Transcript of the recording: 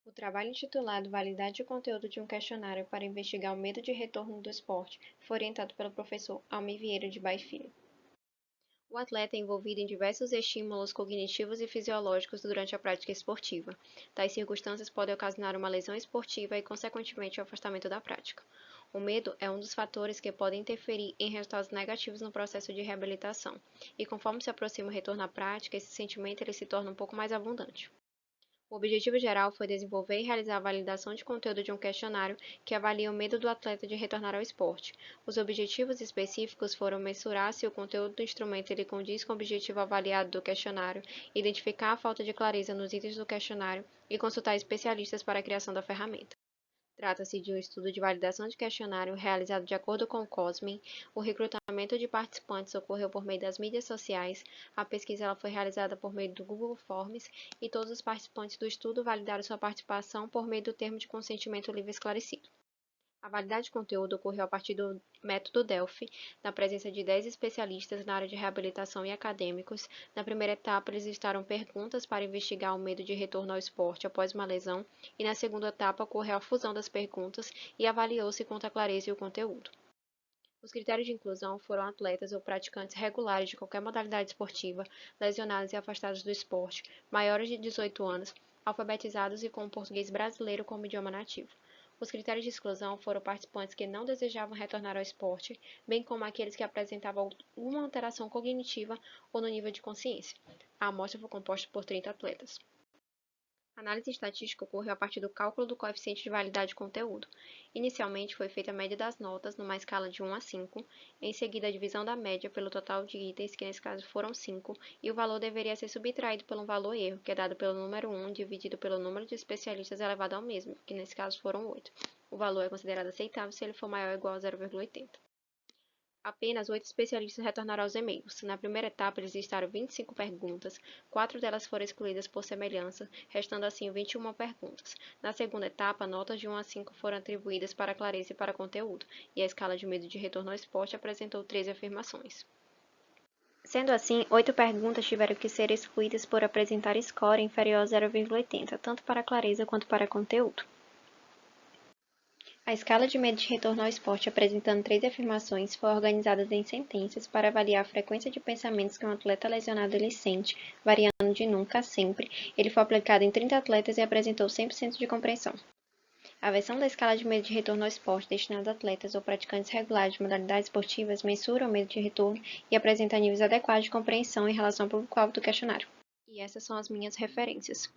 O trabalho intitulado Validade de conteúdo de um questionário para investigar o medo de retorno do esporte foi orientado pelo professor Almir Vieira de Baix Filho. O atleta é envolvido em diversos estímulos cognitivos e fisiológicos durante a prática esportiva. Tais circunstâncias podem ocasionar uma lesão esportiva e, consequentemente, o afastamento da prática. O medo é um dos fatores que podem interferir em resultados negativos no processo de reabilitação, e conforme se aproxima o retorno à prática, esse sentimento ele se torna um pouco mais abundante. O objetivo geral foi desenvolver e realizar a validação de conteúdo de um questionário que avalia o medo do atleta de retornar ao esporte. Os objetivos específicos foram mensurar se o conteúdo do instrumento ele condiz com o objetivo avaliado do questionário, identificar a falta de clareza nos itens do questionário e consultar especialistas para a criação da ferramenta. Trata-se de um estudo de validação de questionário realizado de acordo com o COSMIN. O recrutamento de participantes ocorreu por meio das mídias sociais. A pesquisa ela foi realizada por meio do Google Forms e todos os participantes do estudo validaram sua participação por meio do termo de consentimento livre esclarecido. A validade de conteúdo ocorreu a partir do método Delphi, na presença de 10 especialistas na área de reabilitação e acadêmicos. Na primeira etapa, eles listaram perguntas para investigar o medo de retorno ao esporte após uma lesão, e na segunda etapa ocorreu a fusão das perguntas e avaliou-se quanto à clareza e o conteúdo. Os critérios de inclusão foram atletas ou praticantes regulares de qualquer modalidade esportiva, lesionados e afastados do esporte, maiores de 18 anos, alfabetizados e com o português brasileiro como idioma nativo. Os critérios de exclusão foram participantes que não desejavam retornar ao esporte, bem como aqueles que apresentavam alguma alteração cognitiva ou no nível de consciência. A amostra foi composta por 30 atletas. A análise estatística ocorreu a partir do cálculo do coeficiente de validade de conteúdo. Inicialmente, foi feita a média das notas numa escala de 1 a 5, em seguida a divisão da média pelo total de itens, que nesse caso foram 5, e o valor deveria ser subtraído pelo valor erro, que é dado pelo número 1 dividido pelo número de especialistas elevado ao mesmo, que nesse caso foram 8. O valor é considerado aceitável se ele for maior ou igual a 0,80. Apenas 8 especialistas retornaram aos e-mails. Na primeira etapa, eles listaram 25 perguntas, 4 delas foram excluídas por semelhança, restando assim 21 perguntas. Na segunda etapa, notas de 1 a 5 foram atribuídas para clareza e para conteúdo, e a escala de medo de retorno ao esporte apresentou 13 afirmações. Sendo assim, 8 perguntas tiveram que ser excluídas por apresentar score inferior a 0,80, tanto para clareza quanto para conteúdo. A escala de medo de retorno ao esporte, apresentando 3 afirmações, foi organizada em sentenças para avaliar a frequência de pensamentos que um atleta lesionado ele sente, variando de nunca a sempre. Ele foi aplicado em 30 atletas e apresentou 100% de compreensão. A versão da escala de medo de retorno ao esporte destinada a atletas ou praticantes regulares de modalidades esportivas mensura o medo de retorno e apresenta níveis adequados de compreensão em relação ao público-alvo do questionário. E essas são as minhas referências.